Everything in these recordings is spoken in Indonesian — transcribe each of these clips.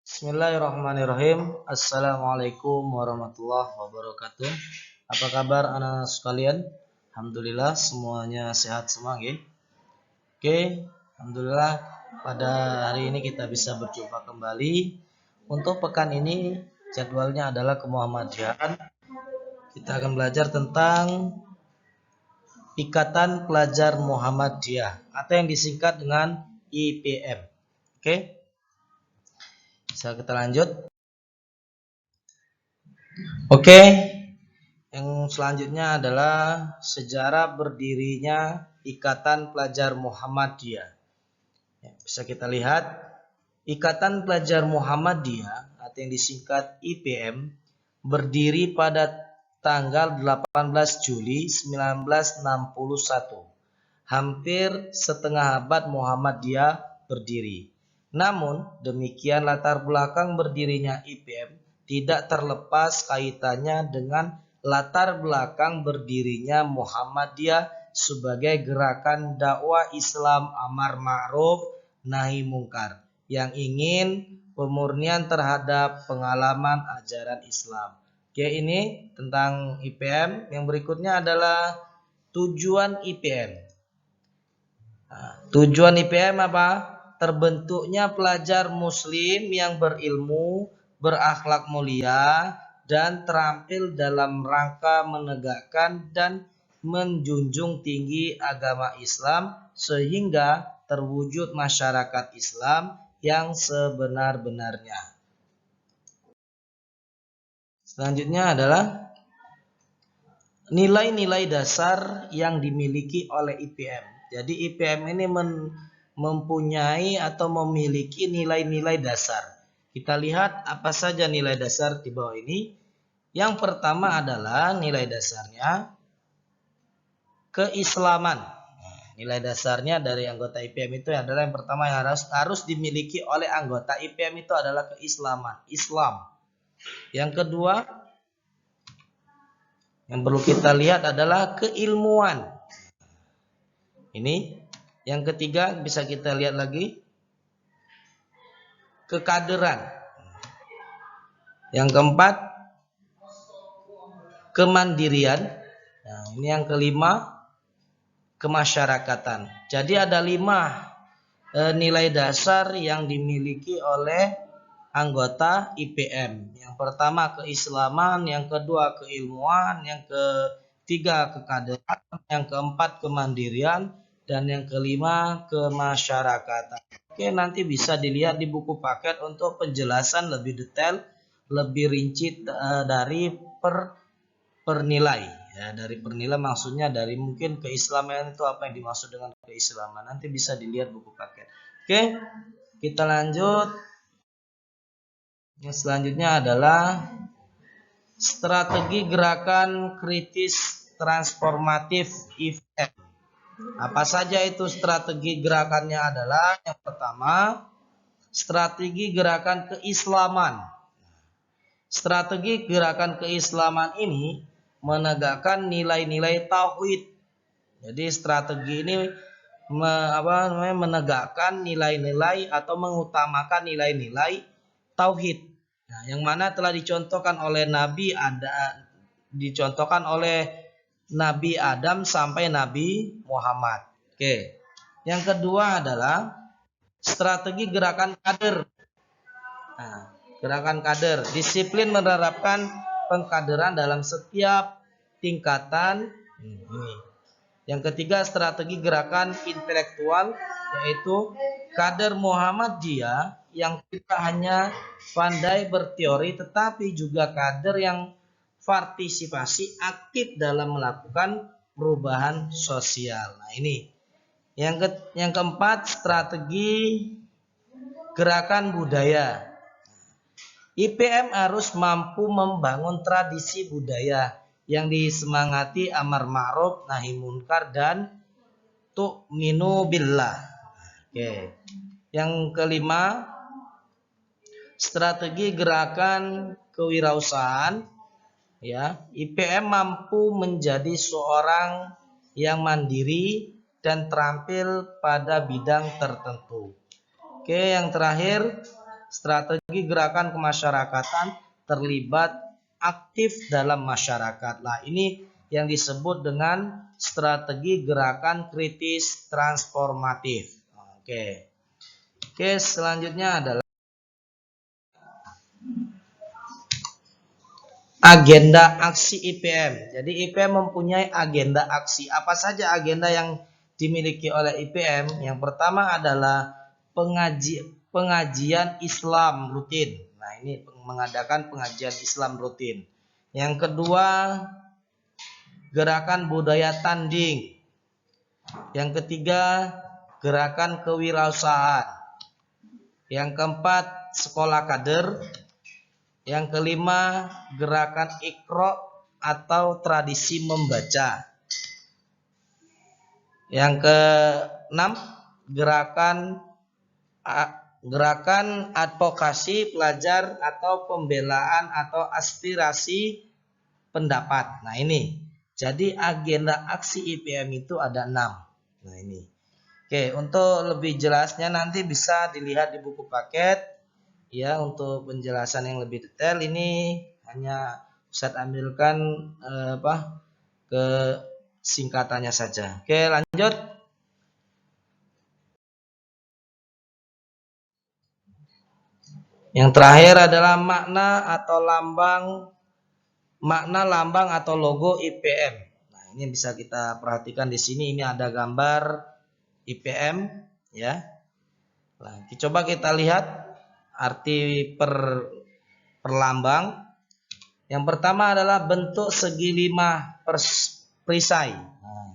Bismillahirrahmanirrahim. Assalamualaikum warahmatullahi wabarakatuh. Apa kabar anak sekalian? Alhamdulillah semuanya sehat semua, nggih. Oke, alhamdulillah pada hari ini kita bisa berjumpa kembali. Untuk pekan ini jadwalnya adalah kemuhammadiyaan. Kita akan belajar tentang Ikatan Pelajar Muhammadiyah atau yang disingkat dengan IPM. Oke. Bisa kita lanjut. Oke, yang selanjutnya adalah sejarah berdirinya Ikatan Pelajar Muhammadiyah. Bisa kita lihat, Ikatan Pelajar Muhammadiyah atau yang disingkat IPM berdiri pada tanggal 18 Juli 1961. Hampir setengah abad Muhammadiyah berdiri. Namun, demikian latar belakang berdirinya IPM tidak terlepas kaitannya dengan latar belakang berdirinya Muhammadiyah sebagai gerakan dakwah Islam amar ma'ruf nahi mungkar yang ingin pemurnian terhadap pengalaman ajaran Islam. Oke, ini tentang IPM. Yang berikutnya adalah tujuan IPM. Tujuan IPM apa? Terbentuknya pelajar muslim yang berilmu, berakhlak mulia, dan terampil dalam rangka menegakkan dan menjunjung tinggi agama Islam sehingga terwujud masyarakat Islam yang sebenar-benarnya. Selanjutnya adalah nilai-nilai dasar yang dimiliki oleh IPM. Jadi IPM ini mempunyai atau memiliki nilai-nilai dasar. Kita lihat apa saja nilai dasar di bawah ini. Yang pertama adalah nilai dasarnya keislaman. Nilai dasarnya dari anggota IPM itu adalah yang pertama yang harus dimiliki oleh anggota IPM itu adalah keislaman, Islam. Yang kedua yang perlu kita lihat adalah keilmuan. Ini yang ketiga bisa kita lihat lagi kekaderan. Yang keempat kemandirian. Nah, ini yang kelima kemasyarakatan. Jadi ada 5 nilai dasar yang dimiliki oleh anggota IPM. Yang pertama keislaman, yang kedua keilmuan, yang ketiga kekaderan, yang keempat kemandirian, dan yang kelima kemasyarakatan. Oke, nanti bisa dilihat di buku paket untuk penjelasan lebih detail, lebih rinci dari per nilai. Ya, dari pernilai maksudnya dari mungkin keislaman itu apa yang dimaksud dengan keislaman. Nanti bisa dilihat buku paket. Oke, kita lanjut. Yang selanjutnya adalah strategi gerakan kritis transformatif IPM. Apa saja itu strategi gerakannya adalah yang pertama strategi gerakan keislaman. Strategi gerakan keislaman ini menegakkan nilai-nilai tauhid. Jadi strategi ini menegakkan nilai-nilai atau mengutamakan nilai-nilai tauhid. Nah, yang mana telah dicontohkan oleh Nabi Adam sampai Nabi Muhammad. Oke. Yang kedua adalah strategi gerakan kader. Nah, gerakan kader, disiplin menerapkan pengkaderan dalam setiap tingkatan. Yang ketiga strategi gerakan intelektual, yaitu kader Muhammadiyah yang tidak hanya pandai berteori tetapi juga kader yang partisipasi aktif dalam melakukan perubahan sosial. Nah, ini yang keempat strategi gerakan budaya. IPM harus mampu membangun tradisi budaya yang disemangati amar ma'ruf nahi munkar dan tu'minu billah. Oke. Yang kelima strategi gerakan kewirausahaan. Ya, IPM mampu menjadi seorang yang mandiri dan terampil pada bidang tertentu. Oke, yang terakhir strategi gerakan kemasyarakatan terlibat aktif dalam masyarakat. Nah, ini yang disebut dengan strategi gerakan kritis transformatif. Oke. Oke, selanjutnya adalah agenda aksi IPM. Jadi IPM mempunyai agenda aksi. Apa saja agenda yang dimiliki oleh IPM? Yang pertama adalah pengajian Islam rutin. Nah, ini mengadakan pengajian Islam rutin. Yang kedua, gerakan budaya tanding. Yang ketiga, gerakan kewirausahaan. Yang keempat, sekolah kader. Yang kelima, gerakan Iqra atau tradisi membaca. Yang keenam, gerakan advokasi pelajar atau pembelaan atau aspirasi pendapat. Nah, ini. Jadi agenda aksi IPM itu ada 6. Nah, ini. Oke, untuk lebih jelasnya nanti bisa dilihat di buku paket. Ya, untuk penjelasan yang lebih detail ini hanya Ustadz ambilkan ke singkatannya saja. Oke, lanjut. Yang terakhir adalah makna lambang atau logo IPM. Nah, ini bisa kita perhatikan di sini. Ini ada gambar IPM, ya. Nah, coba kita lihat arti per lambang. Yang pertama adalah bentuk segi 5 perisai. Nah,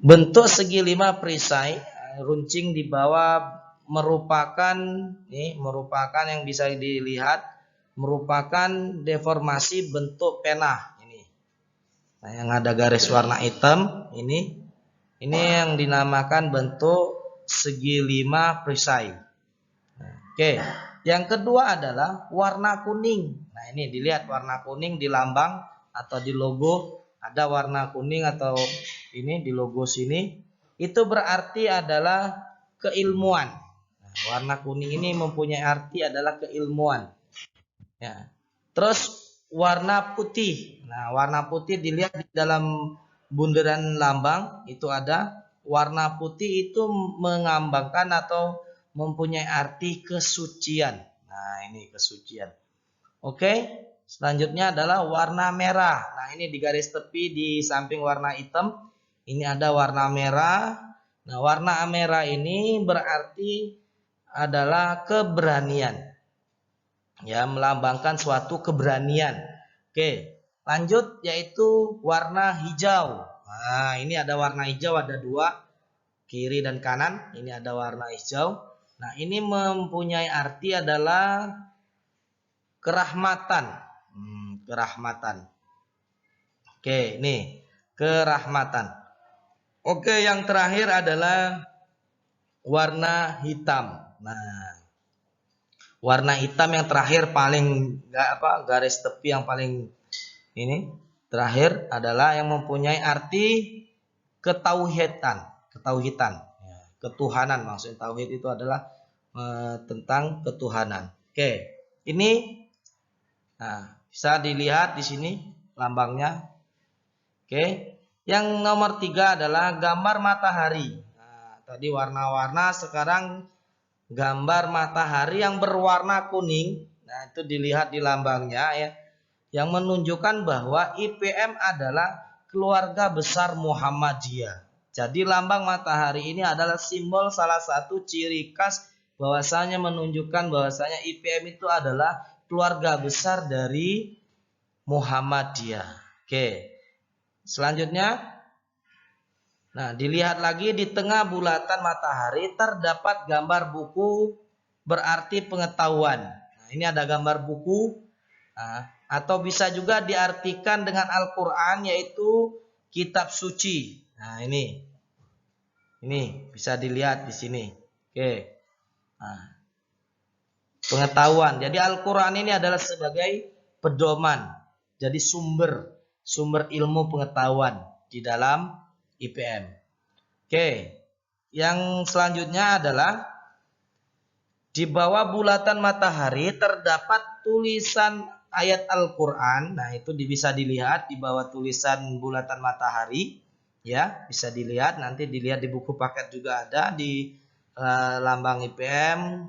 bentuk segi 5 perisai, runcing di bawah merupakan yang bisa dilihat merupakan deformasi bentuk pena ini. Nah, yang ada garis warna hitam ini yang dinamakan bentuk segi 5 perisai. Oke, yang kedua adalah warna kuning. Nah, ini dilihat warna kuning di lambang atau di logo, ada warna kuning atau ini di logo sini. Itu berarti adalah keilmuan. Nah, warna kuning ini mempunyai arti adalah keilmuan. Ya. Terus warna putih. Nah, warna putih dilihat di dalam bundaran lambang itu ada warna putih itu mengambangkan atau mempunyai arti kesucian. Nah, ini kesucian. Oke, selanjutnya adalah warna merah. Nah, ini di garis tepi di samping warna hitam. Ini ada warna merah. Nah, warna merah ini berarti adalah keberanian. Ya, melambangkan suatu keberanian. Oke, lanjut yaitu warna hijau. Nah, ini ada warna hijau, ada 2. Kiri dan kanan. Ini ada warna hijau. Nah, ini mempunyai arti adalah kerahmatan. Kerahmatan. Oke, ini kerahmatan. Oke, yang terakhir adalah warna hitam. Nah, warna hitam yang terakhir paling garis tepi yang paling ini terakhir adalah yang mempunyai arti ketauhidan. Ketuhanan, maksudnya tauhid itu adalah tentang ketuhanan. Oke, ini bisa dilihat di sini lambangnya. Oke, yang nomor 3 adalah gambar matahari. Nah, tadi warna-warna, sekarang gambar matahari yang berwarna kuning. Nah, itu dilihat di lambangnya ya, yang menunjukkan bahwa IPM adalah keluarga besar Muhammadiyah. Jadi lambang matahari ini adalah simbol salah satu ciri khas bahwasanya menunjukkan bahwasanya IPM itu adalah keluarga besar dari Muhammadiyah. Oke. Selanjutnya, nah, dilihat lagi di tengah bulatan matahari terdapat gambar buku berarti pengetahuan. Nah, ini ada gambar buku, atau bisa juga diartikan dengan Al-Quran yaitu kitab suci. Nah, ini bisa dilihat di sini. Oke. Nah, pengetahuan. Jadi Al-Quran ini adalah sebagai pedoman. Jadi sumber ilmu pengetahuan di dalam IPM. Oke. Yang selanjutnya adalah Di bawah bulatan matahari terdapat tulisan ayat Al-Quran. Nah, itu bisa dilihat di bawah tulisan bulatan matahari. Ya, bisa dilihat. Nanti dilihat di buku paket juga ada. Di lambang IPM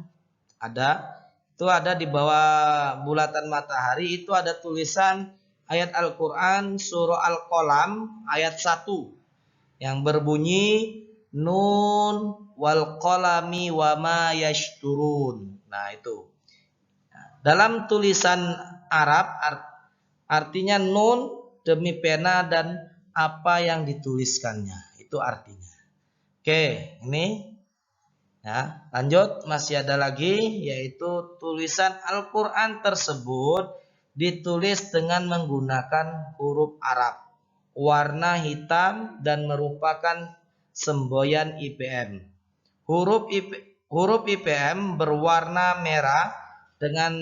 ada. Itu ada di bawah bulatan matahari. Itu ada tulisan ayat Al-Quran surah Al-Qalam ayat 1. Yang berbunyi Nun wal qalami wa ma yashturun. Nah, itu. Dalam tulisan Arab artinya nun demi pena dan apa yang dituliskannya. Itu artinya. Oke, ini ya, lanjut masih ada lagi yaitu tulisan Al-Qur'an tersebut ditulis dengan menggunakan huruf Arab. Warna hitam dan merupakan semboyan IPM. Huruf IPM berwarna merah dengan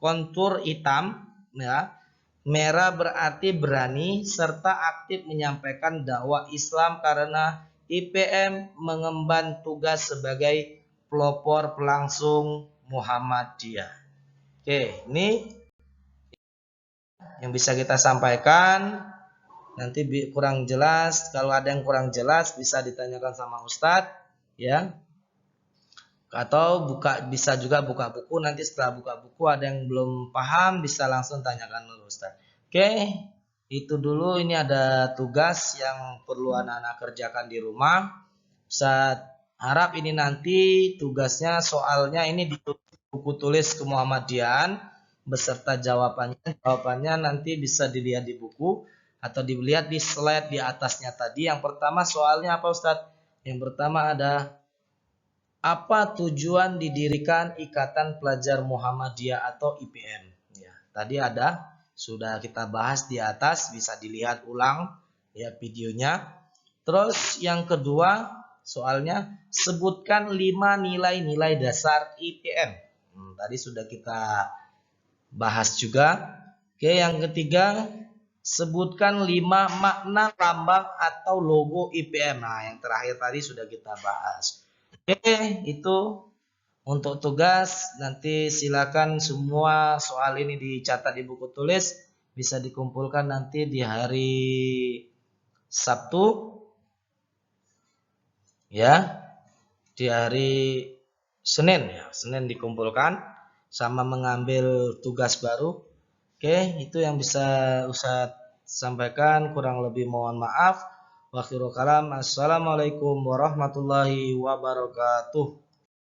kontur hitam, ya. Merah berarti berani serta aktif menyampaikan dakwah Islam karena IPM mengemban tugas sebagai pelopor pelangsung Muhammadiyah. Oke, ini yang bisa kita sampaikan. Nanti kurang jelas, kalau ada yang kurang jelas bisa ditanyakan sama Ustadz, ya. Atau bisa juga buka buku, nanti setelah buka buku ada yang belum paham bisa langsung tanyakan dulu Ustadz. Oke, itu dulu. Ini ada tugas yang perlu anak-anak kerjakan di rumah. Ustadz harap ini nanti tugasnya soalnya ini di buku tulis kemuhammadian beserta jawabannya. Jawabannya nanti bisa dilihat di buku atau dilihat di slide di atasnya tadi. Yang pertama soalnya apa Ustadz? Yang pertama ada apa tujuan didirikan Ikatan Pelajar Muhammadiyah atau IPM? Ya, tadi sudah kita bahas di atas, bisa dilihat ulang ya videonya. Terus yang kedua soalnya sebutkan 5 nilai-nilai dasar IPM. Tadi sudah kita bahas juga. Oke, yang ketiga sebutkan 5 makna lambang atau logo IPM. Nah, yang terakhir tadi sudah kita bahas. Oke, itu untuk tugas. Nanti silakan semua soal ini dicatat di buku tulis. Bisa dikumpulkan nanti di hari Sabtu. Ya, di hari Senin ya. Senin dikumpulkan sama mengambil tugas baru. Oke, itu yang bisa Ustadz sampaikan. Kurang lebih mohon maaf. Wa akhiru kalam. Assalamualaikum warahmatullahi wabarakatuh.